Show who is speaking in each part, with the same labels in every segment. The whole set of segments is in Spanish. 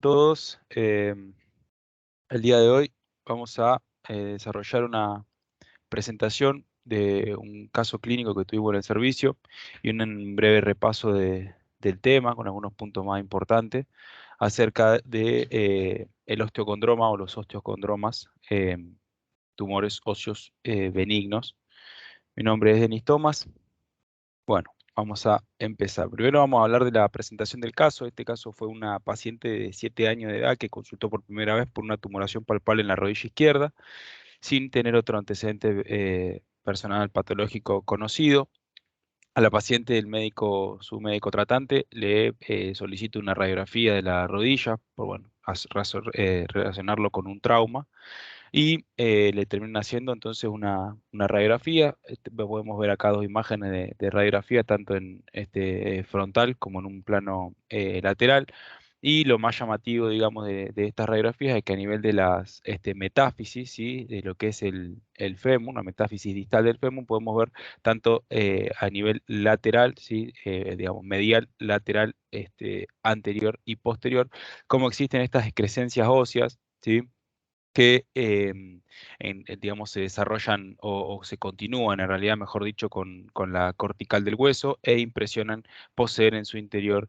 Speaker 1: Todos, el día de hoy vamos a desarrollar una presentación de un caso clínico que tuvimos en el servicio y un breve repaso del tema con algunos puntos más importantes acerca de el osteocondroma o los osteocondromas, tumores óseos benignos. Mi nombre es Denis Thomas. Bueno, vamos a empezar. Primero vamos a hablar de la presentación del caso. Este caso fue una paciente de 7 años de edad que consultó por primera vez por una tumoración palpable en la rodilla izquierda, sin tener otro antecedente personal patológico conocido. A la paciente, su médico tratante, le solicita una radiografía de la rodilla, por bueno, relacionarlo con un trauma y le terminan haciendo entonces una radiografía. Podemos ver acá dos imágenes de radiografía, tanto en frontal como en un plano lateral. Y lo más llamativo, digamos, de estas radiografías es que a nivel de las metáfisis, ¿sí? De lo que es el fémur, una metáfisis distal del fémur, podemos ver tanto a nivel lateral, ¿sí? Digamos, medial, lateral, anterior y posterior, como existen estas excrescencias óseas, ¿sí? Que digamos, se desarrollan o se continúan, en realidad, mejor dicho, con la cortical del hueso e impresionan poseer en su interior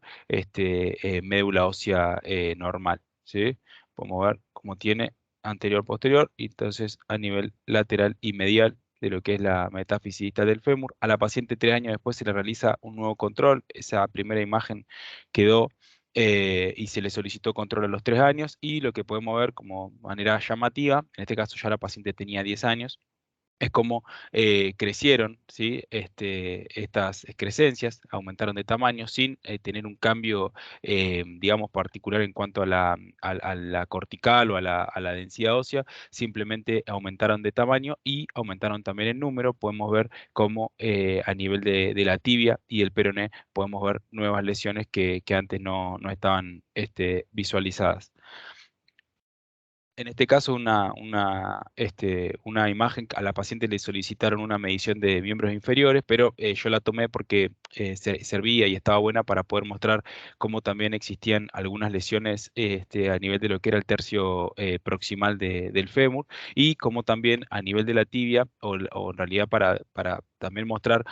Speaker 1: médula ósea normal, ¿sí? Podemos ver cómo tiene anterior-posterior y entonces a nivel lateral y medial de lo que es la metáfisis distal del fémur. A la paciente 3 años después se le realiza un nuevo control. Esa primera imagen quedó y se le solicitó control a los 3 años y lo que podemos ver como manera llamativa, en este caso ya la paciente tenía 10 años, es como crecieron, ¿sí? Estas excrescencias, aumentaron de tamaño sin tener un cambio, digamos, particular en cuanto a la cortical o a la densidad ósea, simplemente aumentaron de tamaño y aumentaron también en número. Podemos ver cómo a nivel de la tibia y el peroné podemos ver nuevas lesiones que antes no estaban visualizadas. En este caso, una imagen, a la paciente le solicitaron una medición de miembros inferiores, pero yo la tomé porque servía y estaba buena para poder mostrar cómo también existían algunas lesiones a nivel de lo que era el tercio proximal del fémur y cómo también a nivel de la tibia, o en realidad para también mostrar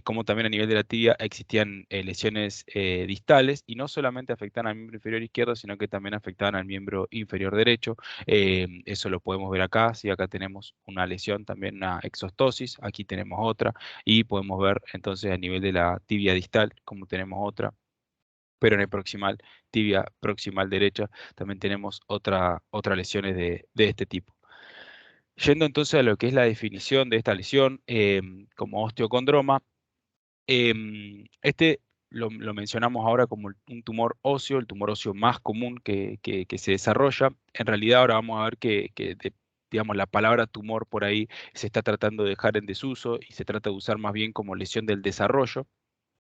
Speaker 1: cómo también a nivel de la tibia existían lesiones distales y no solamente afectaban al miembro inferior izquierdo, sino que también afectaban al miembro inferior derecho. Eso lo podemos ver acá. Si acá tenemos una lesión, también una exostosis, aquí tenemos otra, y podemos ver entonces a nivel de la tibia distal, como tenemos otra, pero en el proximal, tibia proximal derecha, también tenemos otra lesiones de este tipo. Yendo entonces a lo que es la definición de esta lesión como osteocondroma, lo mencionamos ahora como un tumor óseo, el tumor óseo más común que se desarrolla. En realidad ahora vamos a ver digamos, la palabra tumor por ahí se está tratando de dejar en desuso y se trata de usar más bien como lesión del desarrollo.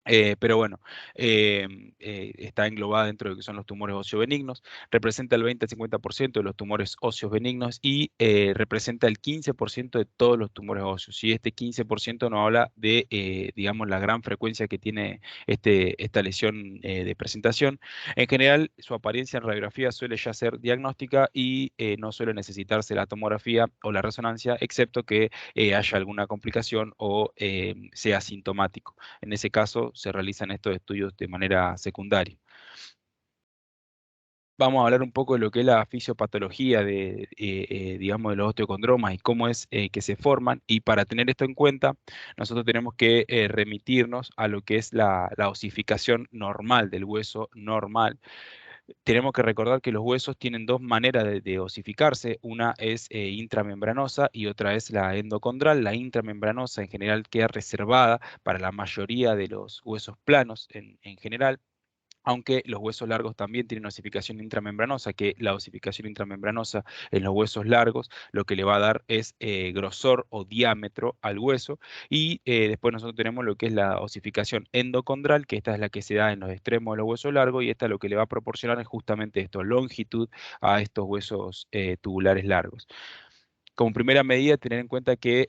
Speaker 1: Pero bueno, está englobada dentro de lo que son los tumores óseos benignos, representa el 20 al 50% de los tumores óseos benignos y representa el 15% de todos los tumores óseos. Y este 15% nos habla de, digamos, la gran frecuencia que tiene esta lesión de presentación. En general, su apariencia en radiografía suele ya ser diagnóstica y no suele necesitarse la tomografía o la resonancia, excepto que haya alguna complicación o sea sintomático. En ese caso, se realizan estos estudios de manera secundaria. Vamos a hablar un poco de lo que es la fisiopatología digamos, de los osteocondromas y cómo es que se forman. Y para tener esto en cuenta, nosotros tenemos que remitirnos a lo que es la osificación normal del hueso normal. Tenemos que recordar que los huesos tienen dos maneras de osificarse. Una es intramembranosa y otra es la endocondral. La intramembranosa en general queda reservada para la mayoría de los huesos planos en general, aunque los huesos largos también tienen osificación intramembranosa, que la osificación intramembranosa en los huesos largos lo que le va a dar es grosor o diámetro al hueso, y después nosotros tenemos lo que es la osificación endocondral, que esta es la que se da en los extremos de los huesos largos, y esta lo que le va a proporcionar es justamente esto, longitud a estos huesos tubulares largos. Como primera medida, tener en cuenta que,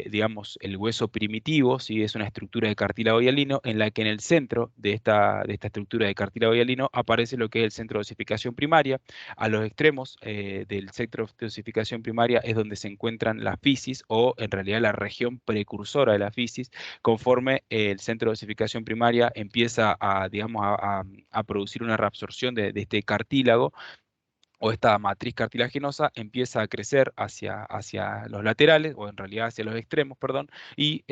Speaker 1: digamos, el hueso primitivo, ¿sí? Es una estructura de cartílago hialino en la que en el centro de esta estructura de cartílago hialino aparece lo que es el centro de osificación primaria. A los extremos del centro de osificación primaria es donde se encuentran las fisis, o en realidad la región precursora de la fisis. Conforme el centro de osificación primaria empieza a, digamos, a producir una reabsorción de este cartílago, o esta matriz cartilaginosa empieza a crecer hacia los laterales, o en realidad hacia los extremos, perdón, y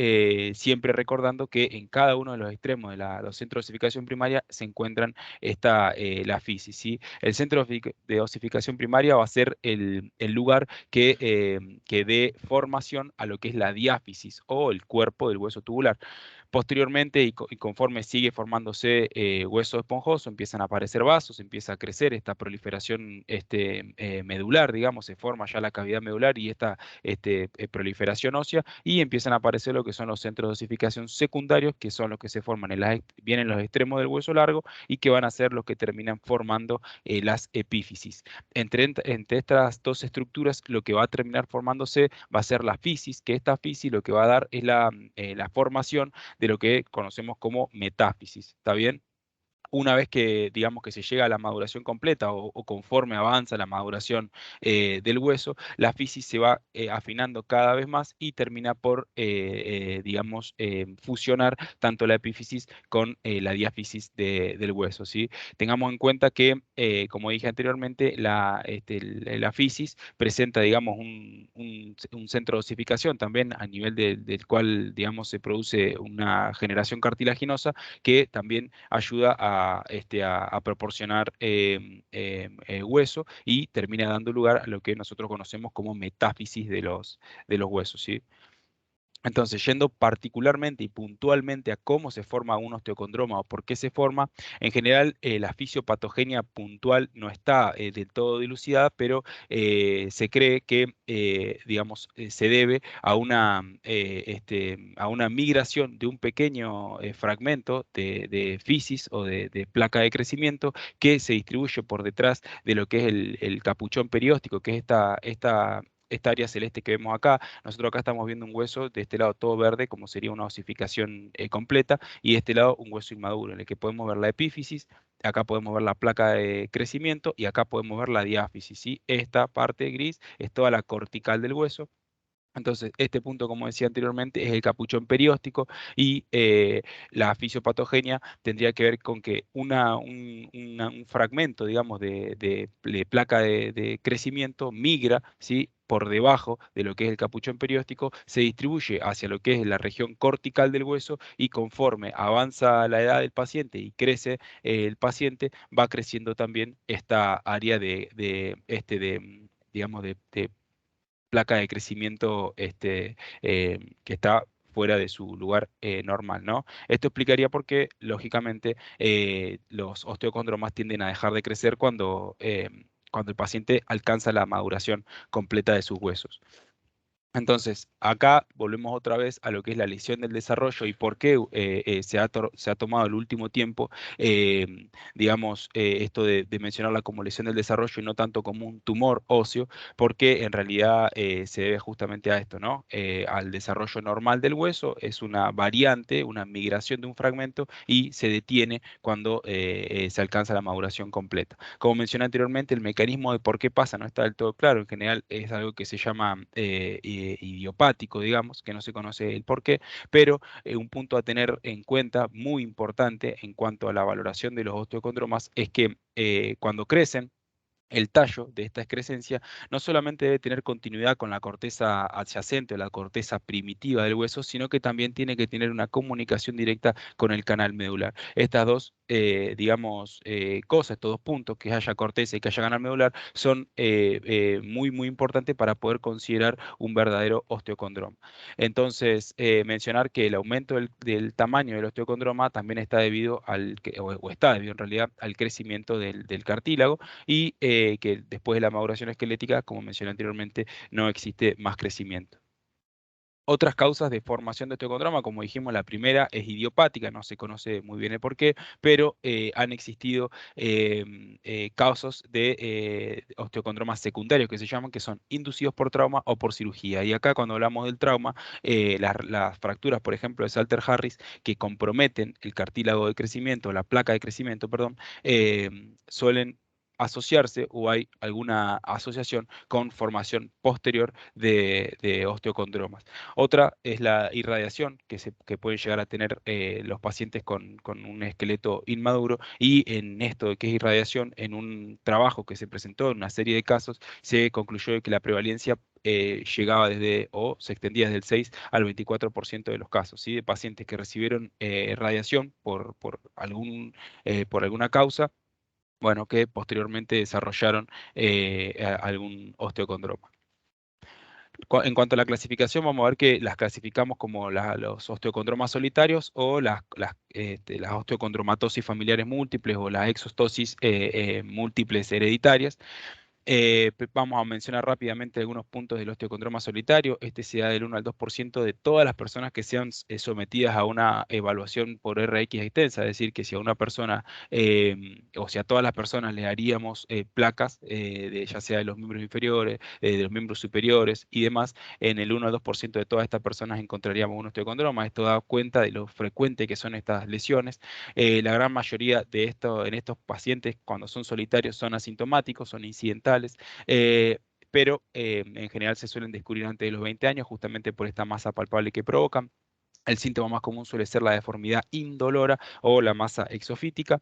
Speaker 1: siempre recordando que en cada uno de los extremos de los centros de osificación primaria se encuentran la fisis, ¿sí? El centro de osificación primaria va a ser el lugar que dé formación a lo que es la diáfisis, o el cuerpo del hueso tubular. Posteriormente, y conforme sigue formándose hueso esponjoso, empiezan a aparecer vasos, empieza a crecer esta proliferación medular, digamos, se forma ya la cavidad medular y esta proliferación ósea, y empiezan a aparecer lo que son los centros de osificación secundarios, que son los que se forman vienen en los extremos del hueso largo, y que van a ser los que terminan formando las epífisis. Entre estas dos estructuras, lo que va a terminar formándose va a ser la fisis, que esta fisis lo que va a dar es la formación de lo que conocemos como metáfisis. ¿Está bien? Una vez que, digamos, que se llega a la maduración completa, o conforme avanza la maduración del hueso, la fisis se va afinando cada vez más y termina por, digamos, fusionar tanto la epífisis con la diáfisis del hueso, ¿sí? Tengamos en cuenta que, como dije anteriormente, la fisis presenta, digamos, un centro de osificación también, a nivel del cual, digamos, se produce una generación cartilaginosa que también ayuda a proporcionar hueso, y termina dando lugar a lo que nosotros conocemos como metáfisis de los huesos, ¿sí? Entonces, yendo particularmente y puntualmente a cómo se forma un osteocondroma o por qué se forma, en general la fisiopatogenia puntual no está del todo dilucidada, pero se cree que, digamos, se debe a una migración de un pequeño fragmento de fisis, o de placa de crecimiento, que se distribuye por detrás de lo que es el capuchón perióstico, que es esta área celeste que vemos acá. Nosotros acá estamos viendo un hueso, de este lado todo verde, como sería una osificación completa, y de este lado un hueso inmaduro, en el que podemos ver la epífisis, acá podemos ver la placa de crecimiento, y acá podemos ver la diáfisis, ¿sí? Esta parte gris es toda la cortical del hueso. Entonces, este punto, como decía anteriormente, es el capuchón perióstico, y la fisiopatogenia tendría que ver con que un fragmento, digamos, de placa de crecimiento migra, ¿sí?, por debajo de lo que es el capuchón perióstico, se distribuye hacia lo que es la región cortical del hueso, y conforme avanza la edad del paciente y crece el paciente, va creciendo también esta área digamos, de placa de crecimiento que está fuera de su lugar normal, ¿no? Esto explicaría por qué, lógicamente, los osteocondromas tienden a dejar de crecer cuando el paciente alcanza la maduración completa de sus huesos. Entonces, acá volvemos otra vez a lo que es la lesión del desarrollo, y por qué se ha tomado el último tiempo, digamos, esto de mencionarla como lesión del desarrollo y no tanto como un tumor óseo, porque en realidad se debe justamente a esto, ¿no? Al desarrollo normal del hueso. Es una variante, una migración de un fragmento, y se detiene cuando se alcanza la maduración completa. Como mencioné anteriormente, el mecanismo de por qué pasa no está del todo claro. En general es algo que se llama idiopático, digamos, que no se conoce el por qué, pero un punto a tener en cuenta muy importante en cuanto a la valoración de los osteocondromas es que cuando crecen, el tallo de esta excrescencia no solamente debe tener continuidad con la corteza adyacente, o la corteza primitiva del hueso, sino que también tiene que tener una comunicación directa con el canal medular. Estas dos, digamos, cosas, estos dos puntos, que haya corteza y que haya canal medular, son muy, muy importantes para poder considerar un verdadero osteocondroma. Entonces, mencionar que el aumento del tamaño del osteocondroma también está debido o está debido en realidad al crecimiento del cartílago, y que después de la maduración esquelética, como mencioné anteriormente, no existe más crecimiento. Otras causas de formación de osteocondroma, como dijimos, la primera es idiopática, no se conoce muy bien el por qué, pero han existido casos de osteocondromas secundarios que se llaman, que son inducidos por trauma o por cirugía. Y acá cuando hablamos del trauma, las fracturas, por ejemplo, de Salter-Harris, que comprometen el cartílago de crecimiento, la placa de crecimiento, perdón, suelen asociarse o hay alguna asociación con formación posterior de osteocondromas. Otra es la irradiación que pueden llegar a tener los pacientes con un esqueleto inmaduro, y en esto de que es irradiación, en un trabajo que se presentó en una serie de casos, se concluyó de que la prevalencia llegaba desde o se extendía desde el 6 al 24% de los casos, ¿sí? De pacientes que recibieron radiación por alguna causa, bueno, que posteriormente desarrollaron algún osteocondroma. En cuanto a la clasificación, vamos a ver que las clasificamos como los osteocondromas solitarios o las osteocondromatosis familiares múltiples o las exostosis múltiples hereditarias. Vamos a mencionar rápidamente algunos puntos del osteocondroma solitario. Este se da del 1 al 2% de todas las personas que sean sometidas a una evaluación por RX extensa, es decir, que si a una persona o si a todas las personas le haríamos placas, ya sea de los miembros inferiores, de los miembros superiores y demás, en el 1 al 2% de todas estas personas encontraríamos un osteocondroma. Esto da cuenta de lo frecuente que son estas lesiones. La gran mayoría de en estos pacientes, cuando son solitarios, son asintomáticos, son incidentales, pero en general se suelen descubrir antes de los 20 años, justamente por esta masa palpable que provocan. El síntoma más común suele ser la deformidad indolora o la masa exofítica.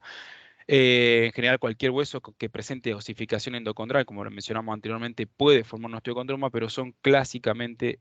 Speaker 1: En general, cualquier hueso que presente osificación endocondral, como lo mencionamos anteriormente, puede formar un osteocondroma, pero son clásicamente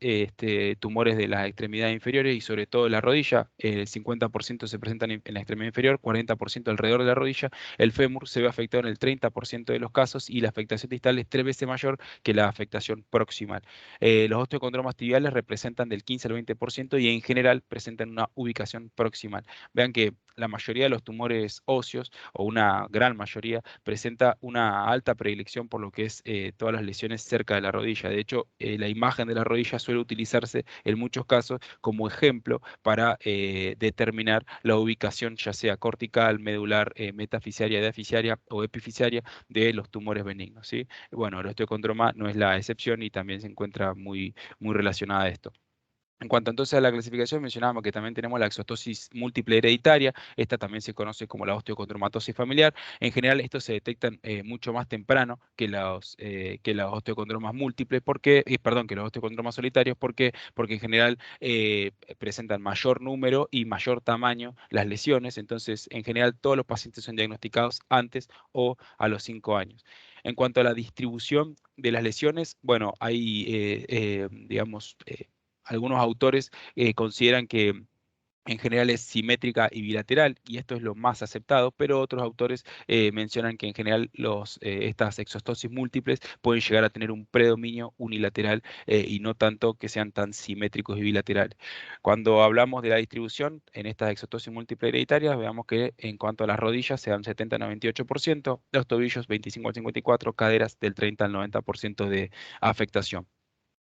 Speaker 1: tumores de las extremidades inferiores y sobre todo de la rodilla. El 50% se presentan en la extremidad inferior, 40% alrededor de la rodilla. El fémur se ve afectado en el 30% de los casos y la afectación distal es 3 veces mayor que la afectación proximal. Los osteocondromas tibiales representan del 15 al 20% y en general presentan una ubicación proximal. Vean que la mayoría de los tumores óseos, o una gran mayoría, presenta una alta predilección por lo que es todas las lesiones cerca de la rodilla. De hecho, la imagen de la rodilla suele utilizarse en muchos casos como ejemplo para determinar la ubicación, ya sea cortical, medular, metafisiaria, diafisiaria o epifisiaria de los tumores benignos, ¿sí? Bueno, el osteocondroma no es la excepción y también se encuentra muy relacionada a esto. En cuanto entonces a la clasificación, mencionábamos que también tenemos la exostosis múltiple hereditaria. Esta también se conoce como la osteocondromatosis familiar. En general, estos se detectan mucho más temprano que los osteocondromas múltiples, perdón, que los osteocondromas solitarios. ¿Por qué? Porque en general presentan mayor número y mayor tamaño las lesiones. Entonces, en general, todos los pacientes son diagnosticados antes o a los 5 años. En cuanto a la distribución de las lesiones, bueno, hay, digamos, algunos autores consideran que en general es simétrica y bilateral, y esto es lo más aceptado, pero otros autores mencionan que en general estas exostosis múltiples pueden llegar a tener un predominio unilateral y no tanto que sean tan simétricos y bilaterales. Cuando hablamos de la distribución en estas exostosis múltiples hereditarias, veamos que en cuanto a las rodillas se dan 70-98%, los tobillos 25 al 54%, caderas del 30 al 90% de afectación.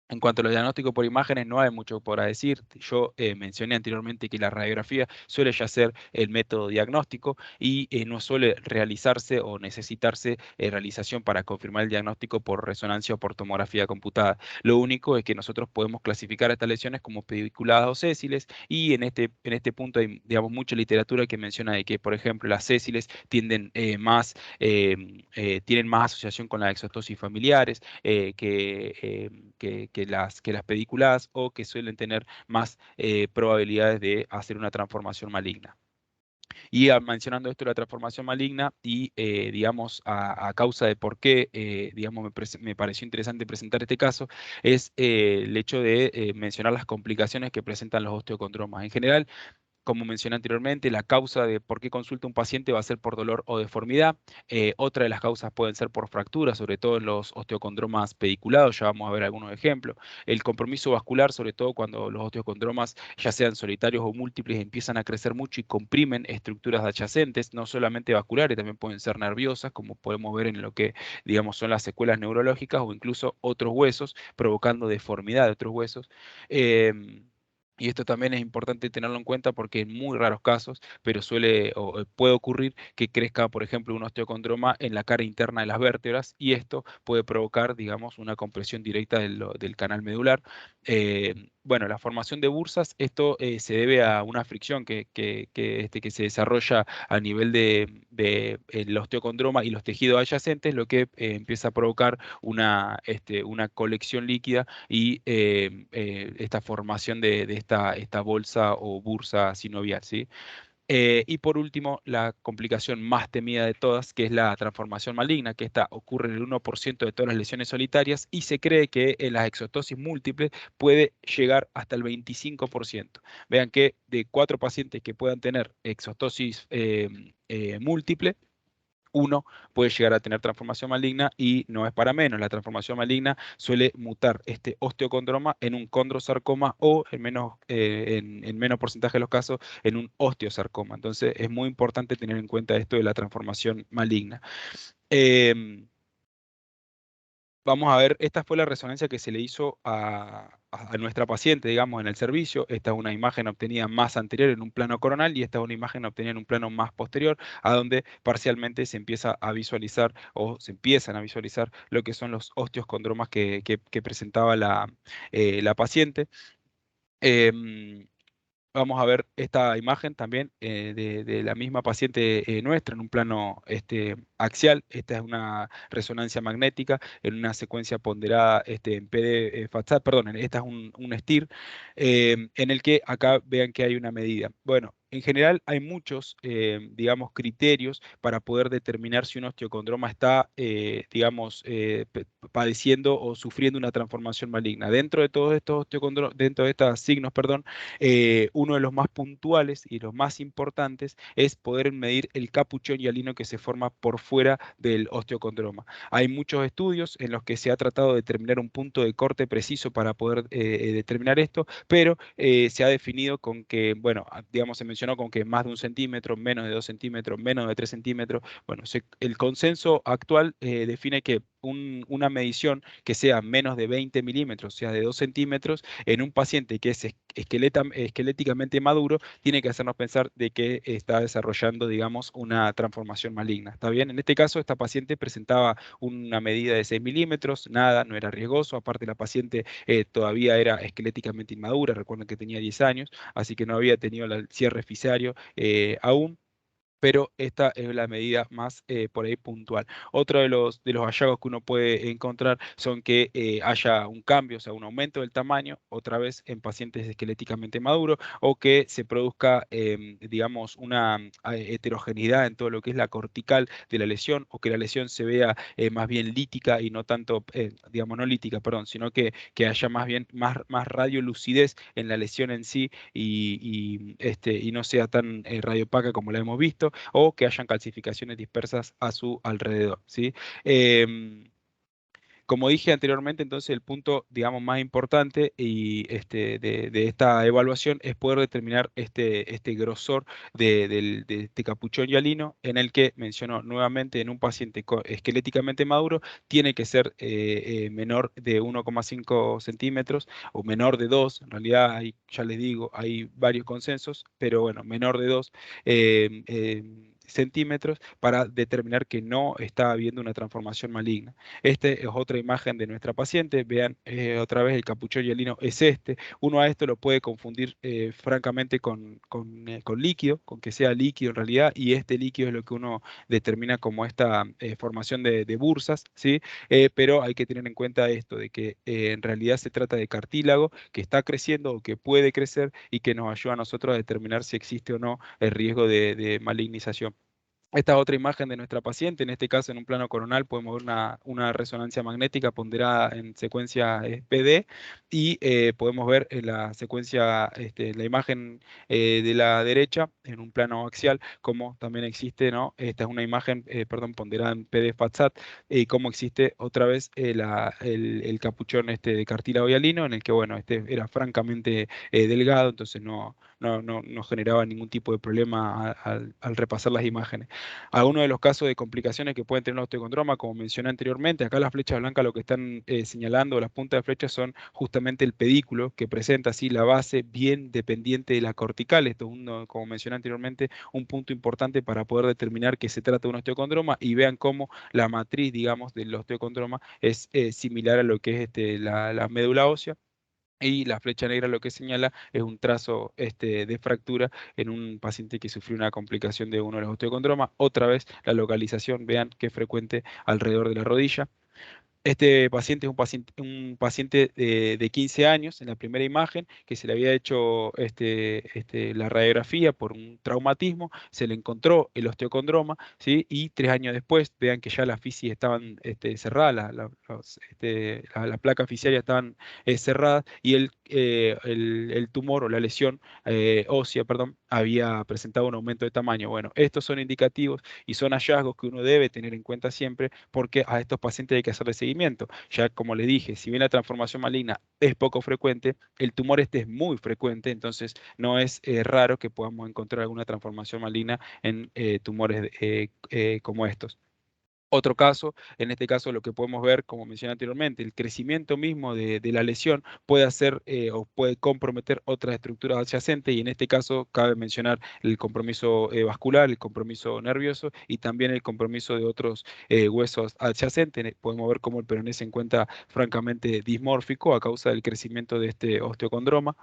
Speaker 1: En cuanto a los diagnósticos por imágenes, no hay mucho por decir. Yo mencioné anteriormente que la radiografía suele ya ser el método diagnóstico y no suele realizarse o necesitarse realización para confirmar el diagnóstico por resonancia o por tomografía computada. Lo único es que nosotros podemos clasificar estas lesiones como pediculadas o sésiles, y en este punto hay, digamos, mucha literatura que menciona de que, por ejemplo, las sésiles tienen más asociación con las exostosis familiares que las pediculadas, o que suelen tener más probabilidades de hacer una transformación maligna. Y mencionando esto de la transformación maligna y, digamos, a causa de por qué, digamos, me pareció interesante presentar este caso, es el hecho de mencionar las complicaciones que presentan los osteocondromas. En general, como mencioné anteriormente, la causa de por qué consulta un paciente va a ser por dolor o deformidad. Otra de las causas pueden ser por fracturas, sobre todo en los osteocondromas pediculados, ya vamos a ver algunos ejemplos. El compromiso vascular, sobre todo cuando los osteocondromas, ya sean solitarios o múltiples, empiezan a crecer mucho y comprimen estructuras adyacentes, no solamente vasculares, también pueden ser nerviosas, como podemos ver en lo que, digamos, son las secuelas neurológicas o incluso otros huesos, provocando deformidad de otros huesos. Em, y esto también es importante tenerlo en cuenta porque en muy raros casos, pero suele o puede ocurrir que crezca, por ejemplo, un osteocondroma en la cara interna de las vértebras y esto puede provocar, digamos, una compresión directa del canal medular. Bueno, la formación de bursas, esto se debe a una fricción que se desarrolla a nivel de el osteocondroma y los tejidos adyacentes, lo que empieza a provocar una colección líquida y esta formación de esta bolsa o bursa sinovial, ¿sí? Y por último, la complicación más temida de todas, que es la transformación maligna, que esta ocurre en el 1% de todas las lesiones solitarias y se cree que en las exostosis múltiples puede llegar hasta el 25%. Vean que de 4 pacientes que puedan tener exostosis múltiple, uno puede llegar a tener transformación maligna y no es para menos. La transformación maligna suele mutar este osteocondroma en un condrosarcoma o en menos porcentaje de los casos en un osteosarcoma. Entonces es muy importante tener en cuenta esto de la transformación maligna. Em, Vamos a ver, esta fue la resonancia que se le hizo a nuestra paciente, digamos, en el servicio. Esta es una imagen obtenida más anterior en un plano coronal y esta es una imagen obtenida en un plano más posterior, a donde parcialmente se empieza a visualizar o se empiezan a visualizar lo que son los osteocondromas que presentaba la paciente. Em, Vamos a ver esta imagen también de la misma paciente nuestra en un plano axial. Esta es una resonancia magnética en una secuencia ponderada en PD Fatsat, perdón, esta es un STIR, en el que acá vean que hay una medida. Bueno, en general hay muchos, digamos, criterios para poder determinar si un osteocondroma está, digamos, padeciendo o sufriendo una transformación maligna. Dentro de todos estos dentro de estos signos, perdón, uno de los más puntuales y los más importantes es poder medir el capuchón hialino que se forma por fuera del osteocondroma. Hay muchos estudios en los que se ha tratado de determinar un punto de corte preciso para poder determinar esto, pero se ha definido con que, bueno, digamos, se mencionó con que más de 1 centímetro, menos de 2 centímetros, menos de 3 centímetros. Bueno, el consenso actual define que una medición que sea menos de 20 milímetros, o sea, de 2 centímetros, en un paciente que es esqueléticamente maduro, tiene que hacernos pensar de que está desarrollando, digamos, una transformación maligna. ¿Está bien? En este caso, esta paciente presentaba una medida de 6 milímetros, nada, no era riesgoso. Aparte, la paciente todavía era esqueléticamente inmadura, recuerden que tenía 10 años, así que no había tenido el cierre fisario aún, pero esta es la medida más por ahí puntual. Otro de los hallazgos que uno puede encontrar son que haya un cambio, o sea, un aumento del tamaño, otra vez en pacientes esqueléticamente maduros, o que se produzca, digamos, una heterogeneidad en todo lo que es la cortical de la lesión, o que la lesión se vea más bien lítica y no tanto, digamos, no lítica, perdón, sino que haya más bien más radiolucidez en la lesión en sí y no sea tan radiopaca como la hemos visto o que hayan calcificaciones dispersas a su alrededor, ¿sí? Em, Como dije anteriormente, entonces el punto, digamos, más importante de esta evaluación es poder determinar este grosor de este capuchón hialino, en el que mencionó nuevamente en un paciente esqueléticamente maduro, tiene que ser menor de 1,5 centímetros o menor de 2. En realidad, ya les digo, hay varios consensos, pero bueno, menor de 2 centímetros para determinar que no está habiendo una transformación maligna. Este es otra imagen de nuestra paciente. Vean otra vez el capuchón hialino es este. Uno a esto lo puede confundir francamente con líquido, con que sea líquido en realidad, y este líquido es lo que uno determina como esta formación de bursas, ¿sí? Pero hay que tener en cuenta esto, de que en realidad se trata de cartílago que está creciendo o que puede crecer y que nos ayuda a nosotros a determinar si existe o no el riesgo de malignización. Esta es otra imagen de nuestra paciente, en este caso en un plano coronal podemos ver una resonancia magnética ponderada en secuencia PD y podemos ver en la secuencia, la imagen de la derecha en un plano axial, como también existe, ¿no? Esta es una imagen, perdón, ponderada en PD FATSAT, y cómo existe otra vez el capuchón de cartílago hialino, en el que, bueno, este era francamente delgado, entonces no generaba ningún tipo de problema al repasar las imágenes. Algunos de los casos de complicaciones que pueden tener la osteocondroma, como mencioné anteriormente, acá las flechas blancas lo que están señalando, las puntas de flechas son justamente el pedículo que presenta así la base bien dependiente de la cortical. Esto es, como mencioné anteriormente, un punto importante para poder determinar que se trata de un osteocondroma y vean cómo la matriz, digamos, del osteocondroma es similar a lo que es la médula ósea. Y la flecha negra lo que señala es un trazo de fractura en un paciente que sufrió una complicación de uno de los osteocondromas. Otra vez la localización, vean que es frecuente alrededor de la rodilla. Este paciente es un paciente de 15 años en la primera imagen que se le había hecho la radiografía por un traumatismo, se le encontró el osteocondroma, ¿sí? Y 3 años después, vean que ya las fisis estaban cerradas, las placas fisiarias estaban cerradas y el tumor o la lesión ósea, perdón, había presentado un aumento de tamaño. Bueno, estos son indicativos y son hallazgos que uno debe tener en cuenta siempre porque a estos pacientes hay que hacerle seguimiento. Ya como le dije, si bien la transformación maligna es poco frecuente, el tumor es muy frecuente, entonces no es raro que podamos encontrar alguna transformación maligna en tumores como estos. Otro caso, en este caso lo que podemos ver, como mencioné anteriormente, el crecimiento mismo de la lesión puede hacer o puede comprometer otras estructuras adyacentes y en este caso cabe mencionar el compromiso vascular, el compromiso nervioso y también el compromiso de otros huesos adyacentes. Podemos ver cómo el peroné se encuentra francamente dismórfico a causa del crecimiento de este osteocondroma.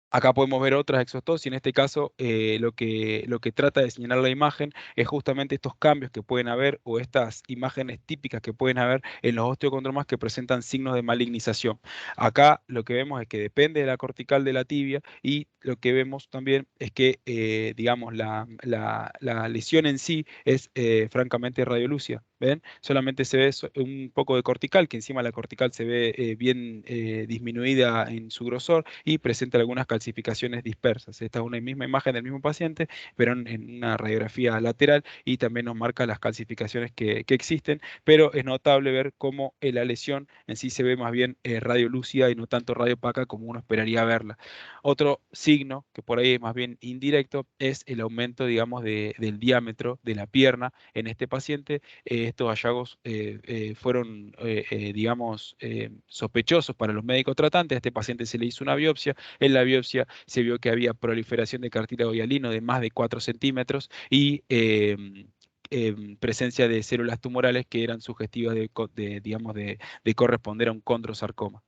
Speaker 1: Acá podemos ver otras exostosis, en este caso lo que trata de señalar la imagen es justamente estos cambios que pueden haber o estas imágenes típicas que pueden haber en los osteocondromas que presentan signos de malignización. Acá lo que vemos es que depende de la cortical de la tibia y lo que vemos también es que, digamos, la lesión en sí es francamente radiolúcida. ¿Ven? Solamente se ve un poco de cortical, que encima la cortical se ve bien disminuida en su grosor y presenta algunas calcificaciones dispersas. Esta es una misma imagen del mismo paciente, pero en una radiografía lateral y también nos marca las calcificaciones que existen, pero es notable ver cómo la lesión en sí se ve más bien radiolúcida y no tanto radiopaca como uno esperaría verla. Otro signo, que por ahí es más bien indirecto, es el aumento, digamos, del diámetro de la pierna en este paciente. Estos hallazgos fueron, digamos, sospechosos para los médicos tratantes. A este paciente se le hizo una biopsia. En la biopsia se vio que había proliferación de cartílago hialino de más de 4 centímetros y presencia de células tumorales que eran sugestivas digamos, de corresponder a un condrosarcoma.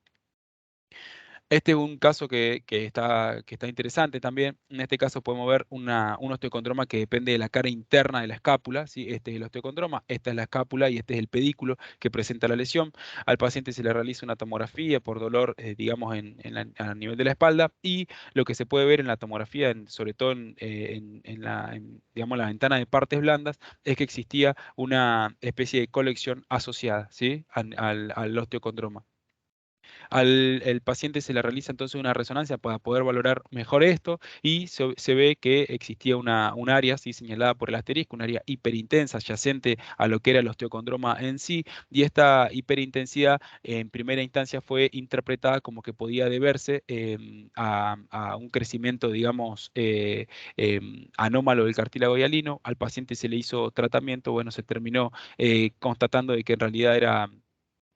Speaker 1: Este es un caso que está interesante también. En este caso podemos ver un osteocondroma que depende de la cara interna de la escápula, ¿sí? Este es el osteocondroma, esta es la escápula y este es el pedículo que presenta la lesión. Al paciente se le realiza una tomografía por dolor, digamos, a nivel de la espalda y lo que se puede ver en la tomografía, sobre todo digamos, la ventana de partes blandas, es que existía una especie de colección asociada, ¿sí? Al osteocondroma. Al paciente se le realiza entonces una resonancia para poder valorar mejor esto y se ve que existía un área así señalada por el asterisco, un área hiperintensa adyacente a lo que era el osteocondroma en sí y esta hiperintensidad en primera instancia fue interpretada como que podía deberse a un crecimiento, digamos, anómalo del cartílago hialino. Al paciente se le hizo tratamiento, bueno, se terminó constatando de que en realidad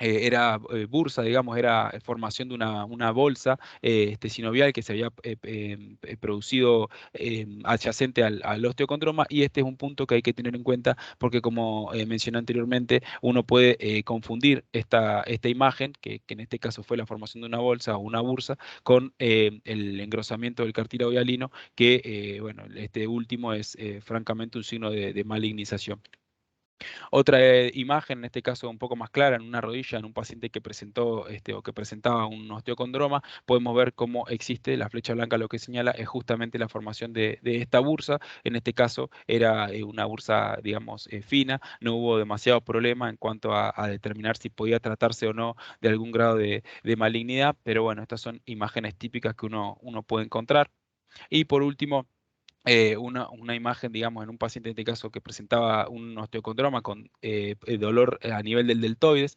Speaker 1: era bursa, digamos, era formación de una bolsa sinovial que se había producido adyacente al osteocondroma y este es un punto que hay que tener en cuenta porque como mencioné anteriormente, uno puede confundir esta imagen, que en este caso fue la formación de una bolsa o una bursa, con el engrosamiento del cartílago hialino, que bueno, este último es francamente un signo de malignización. Otra imagen, en este caso un poco más clara, en una rodilla, en un paciente que presentó o que presentaba un osteocondroma, podemos ver cómo existe la flecha blanca, lo que señala es justamente la formación de esta bursa. En este caso era una bursa, digamos, fina, no hubo demasiado problema en cuanto a determinar si podía tratarse o no de algún grado de malignidad, pero bueno, estas son imágenes típicas que uno puede encontrar. Y por último, una imagen, digamos, en un paciente, en este caso, que presentaba un osteocondroma con dolor a nivel del deltoides,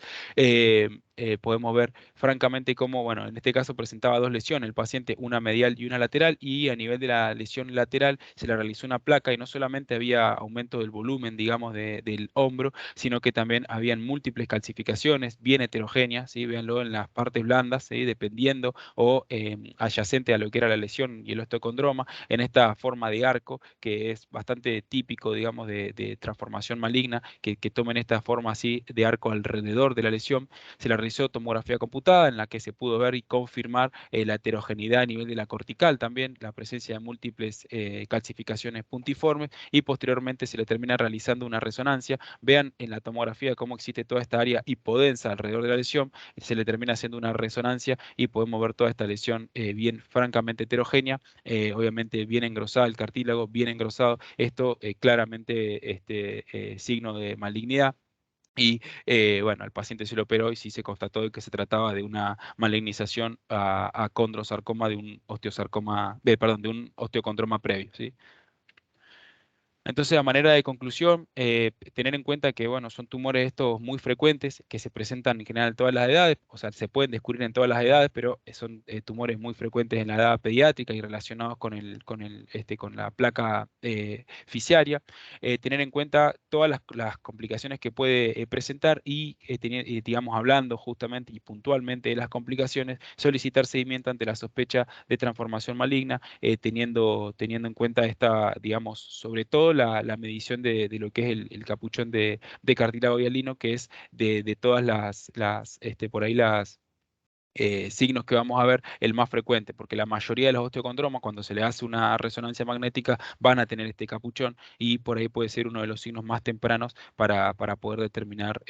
Speaker 1: podemos ver francamente cómo, bueno, en este caso presentaba dos lesiones, el paciente una medial y una lateral, y a nivel de la lesión lateral se le realizó una placa y no solamente había aumento del volumen, digamos, del hombro, sino que también habían múltiples calcificaciones bien heterogéneas, ¿sí? Véanlo en las partes blandas, ¿sí? Dependiendo o adyacente a lo que era la lesión y el osteocondroma en esta forma de arco, que es bastante típico, digamos, de transformación maligna, que tomen esta forma así de arco alrededor de la lesión. Se le realizó tomografía computada en la que se pudo ver y confirmar la heterogeneidad a nivel de la cortical también, la presencia de múltiples calcificaciones puntiformes, y posteriormente se le termina realizando una resonancia. Vean en la tomografía cómo existe toda esta área hipodensa alrededor de la lesión, se le termina haciendo una resonancia y podemos ver toda esta lesión bien francamente heterogénea, obviamente bien engrosada el cartílago, bien engrosado, esto claramente signo de malignidad. Y bueno, al paciente se lo operó y sí se constató de que se trataba de una malignización a condrosarcoma de un osteosarcoma, perdón, de un osteocondroma previo, ¿sí? Entonces, a manera de conclusión, tener en cuenta que, bueno, son tumores estos muy frecuentes que se presentan en general en todas las edades, o sea, se pueden descubrir en todas las edades, pero son tumores muy frecuentes en la edad pediátrica y relacionados con la placa fisiaria. Tener en cuenta todas las complicaciones que puede presentar y, digamos, hablando justamente y puntualmente de las complicaciones, solicitar seguimiento ante la sospecha de transformación maligna, teniendo en cuenta esta, digamos, sobre todo la medición de lo que es el capuchón de cartílago hialino, que es de todas por ahí las signos que vamos a ver, el más frecuente, porque la mayoría de los osteocondromas, cuando se le hace una resonancia magnética, van a tener este capuchón y por ahí puede ser uno de los signos más tempranos para poder determinar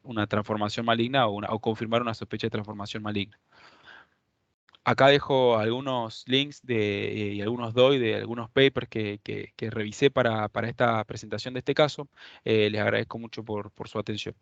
Speaker 1: una transformación maligna o confirmar una sospecha de transformación maligna. Acá dejo algunos links y algunos doy de algunos papers que revisé para esta presentación de este caso. Les agradezco mucho por su atención.